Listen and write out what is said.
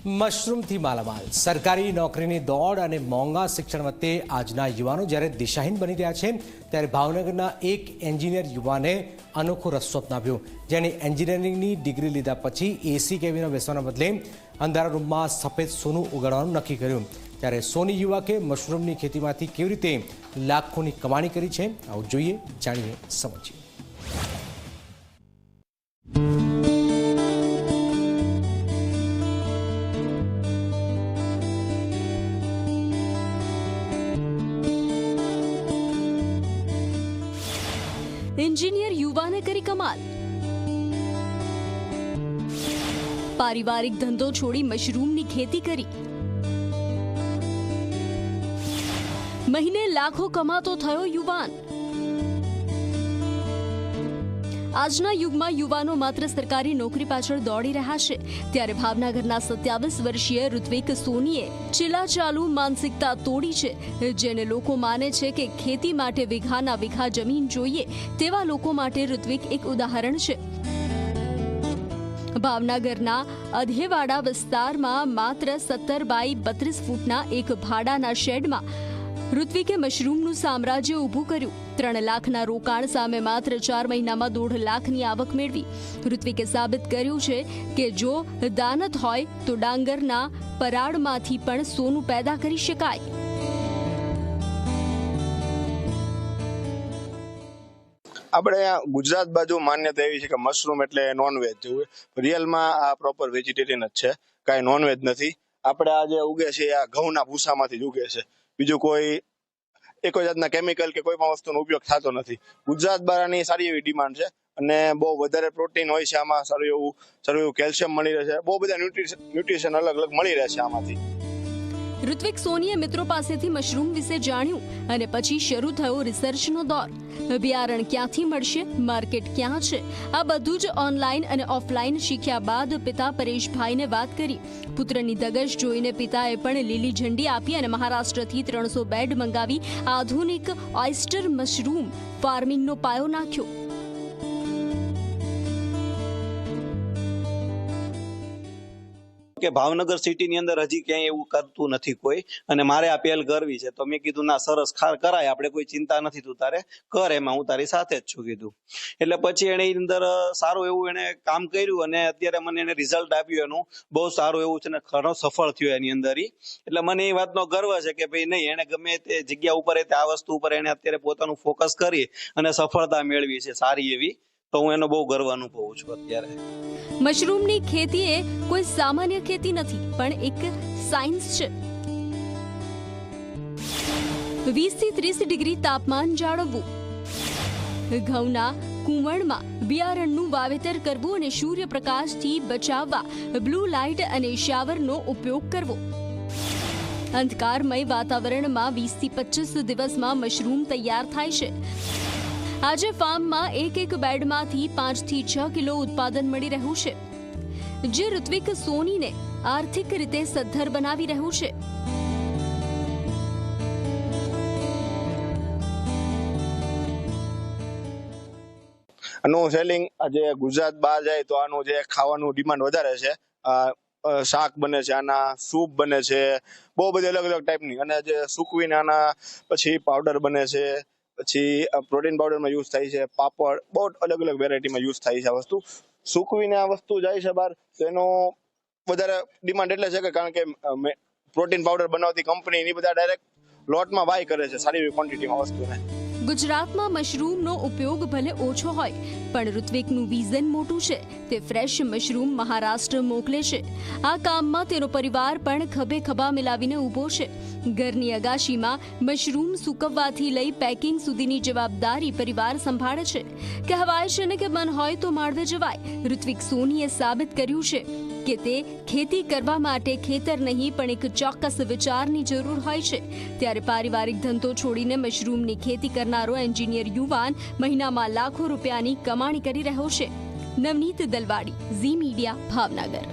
મશરૂમથી માલામાલ સરકારી નોકરીની દોડ અને મોંઘા શિક્ષણ વચ્ચે આજના યુવાનો જ્યારે દિશાહીન બની રહ્યા છે ત્યારે ભાવનગરના એક એન્જિનિયર યુવાને અનોખો રસ્તો અપનાવ્યો, જેણે એન્જિનિયરિંગની ડિગ્રી લીધા પછી એસી કેબિનમાં બેસવાના બદલે અંધારા રૂમમાં સફેદ સોનું ઉગાડવાનું નક્કી કર્યું। ત્યારે સોની યુવકે મશરૂમની ખેતીમાંથી કેવી રીતે લાખોની કમાણી કરી છે, આવું જોઈએ, જાણીએ, સમજીએ। इंजीनियर युवा ने करी कमाल। पारिवारिक धंधो छोड़ी मशरूम नी खेती करी, महीने लाखों कमातो थयो युवान। આજના યુગમાં યુવાનો માત્ર સરકારી નોકરી પાછળ દોડી રહ્યા છે, ત્યારે ભાવનગરના 27 વર્ષીય ઋત્વિક સોનીએ ચીલાચાલુ માનસિકતા તોડી છે, જેને લોકો માને છે કે ખેતી માટે વીઘાના વીઘા જમીન જોઈએ તેવા લોકો માટે ઋત્વિક એક ઉદાહરણ છે। ભાવનગરના અધેવાડા વિસ્તારમાં માત્ર 17 બાય 32 ફૂટના એક ભાડાના શેડમાં ઋત્વિકે મશરૂમનું સામ્રાજ્ય ઊભું કર્યું। 3 લાખના રોકાણ સામે માત્ર 4 મહિનામાં 1.5 લાખની આવક મેળવી। ઋત્વિકે સાબિત કર્યું છે કે જો દાનત હોય તો ડાંગરના પરાળમાંથી પણ સોનું પેદા કરી શકાય। આપણે ગુજરાત બાજુ માન્યતા એવી છે કે મશરૂમ એટલે નોનવેજ જેવું, રિયલમાં આ પ્રોપર વેજીટેરિયન જ છે, કાંઈ નોનવેજ નથી। આપણે આ જે ઉગે છે આ ઘઉંના ભૂસામાંથી જ ઉગે છે, બીજું કોઈ એક જાતના કેમિકલ કે કોઈ પણ વસ્તુનો ઉપયોગ થતો નથી। ગુજરાત બહારની સારી એવી ડિમાન્ડ છે અને બહુ વધારે પ્રોટીન હોય છે આમાં, સારું એવું કેલ્શિયમ મળી રહે છે, બહુ બધા ન્યુટ્રિશન અલગ અલગ મળી રહે છે આમાંથી। ઋત્વિક સોનીએ મિત્રો પાસેથી મશરૂમ વિશે જાણ્યું અને પછી શરૂ થયો રિસર્ચનો દોર। બિયારણ ક્યાંથી મળશે, માર્કેટ ક્યાં છે, આ બધું જ ઓનલાઈન અને ઓફલાઈન શીખ્યા બાદ પિતા પરેશભાઈને વાત કરી। પુત્રની ધગશ જોઈને પિતાએ પણ લીલી ઝંડી આપી અને મહારાષ્ટ્રથી 300 બેડ મંગાવી આધુનિક ઓયસ્ટર મશરૂમ ફાર્મિંગનો પાયો નાખ્યો। કે ભાવનગર સિટીની અંદર હજી ક્યાંય એવું કરતું નથી કોઈ, અને મારે આ પહેલ કરવી છે, તો મેં કીધું ના સરસ કરાય, આપણે કોઈ ચિંતા નથી, તું તારે કર, એમાં હું તારી સાથે જ છું કીધું। એટલે પછી એને એની અંદર સારું એવું એને કામ કર્યું અને અત્યારે મને એને રિઝલ્ટ આપ્યું, એનું બહુ સારું એવું છે ને ઘણો સફળ થયો એની અંદર। એટલે મને એ વાતનો ગર્વ છે કે ભાઈ નહીં, એને ગમે તે જગ્યા ઉપર આ વસ્તુ ઉપર એને અત્યારે પોતાનું ફોકસ કરી અને સફળતા મેળવી છે સારી એવી, તો હું એનો બહુ ગર્વ અનુભવું છું અત્યારે। મશરૂમની ખેતી એ કોઈ સામાન્ય ખેતી નથી, પણ એક સાયન્સ છે। 20 થી 30 ડિગ્રી તાપમાન જાળવવું, ઘઉંના કુંવળમાં બિયારણનું વાવેતર કરવું અને સૂર્યપ્રકાશથી બચાવવા બ્લુ લાઇટ અને શાવરનો ઉપયોગ કરવો। અંધકારમય વાતાવરણમાં 20 થી 25 દિવસમાં મશરૂમ તૈયાર થાય છે। આજે ફાર્મમાં એક બેડમાંથી 5 થી 6 કિલો ઉત્પાદન મળી રહ્યું છે, જે ઋત્વિક સોનીને આર્થિક રીતે સદ્ધર બનાવી રહ્યું છે। આનું સેલિંગ આજે ગુજરાત બહાર જાય તો આનું જે ખાવાનું ડિમાન્ડ વધારે છે। શાક બને છે, આના સૂપ બને છે, બહુ બધી અલગ અલગ ટાઈપની, અને જે સૂકવીને આના પછી પાવડર બને છે, પછી પ્રોટીન પાવડરમાં યુઝ થાય છે, પાપડ, બહુ અલગ અલગ વેરાયટીમાં યુઝ થાય છે આ વસ્તુ। સૂકવીને આ વસ્તુ જાય છે બહાર, તો એનો વધારે ડિમાન્ડ એટલે છે કે કારણ કે પ્રોટીન પાવડર બનાવતી કંપની એની બધા ડાયરેક્ટ લોટમાં બાય કરે છે સારી એવી ક્વોન્ટિટીમાં વસ્તુને। ગુજરાતમાં મશરૂમનો ઉપયોગ ભલે ઓછો હોય, પણ ઋત્વિકનું વિઝન મોટું છે। તે ફ્રેશ મશરૂમ મહારાષ્ટ્ર મોકલે છે। આ કામમાં તેનો પરિવાર પણ ખભે ખભા મિલાવીને ઊભો છે। ઘરની અગાશીમાં મશરૂમ સૂકવવાથી લઈ પેકિંગ સુધીની જવાબદારી પરિવાર સંભાળે છે। કહેવાય છે ને કે મન હોય તો માળવે જવાય। ઋત્વિક સોનીએ સાબિત કર્યું છે કે તે ખેતી કરવા માટે ખેતર નહીં, પણ એક ચોક્કસ વિચારની જરૂર હોય છે। ત્યારે પારિવારિક ધંધો છોડીને મશરૂમની ખેતી કરનારો એન્જિનિયર યુવાન મહિનામાં લાખો રૂપિયાની કમાણી કરી રહ્યો છે। નવનીત દલવાડી, ઝી મીડિયા, ભાવનગર।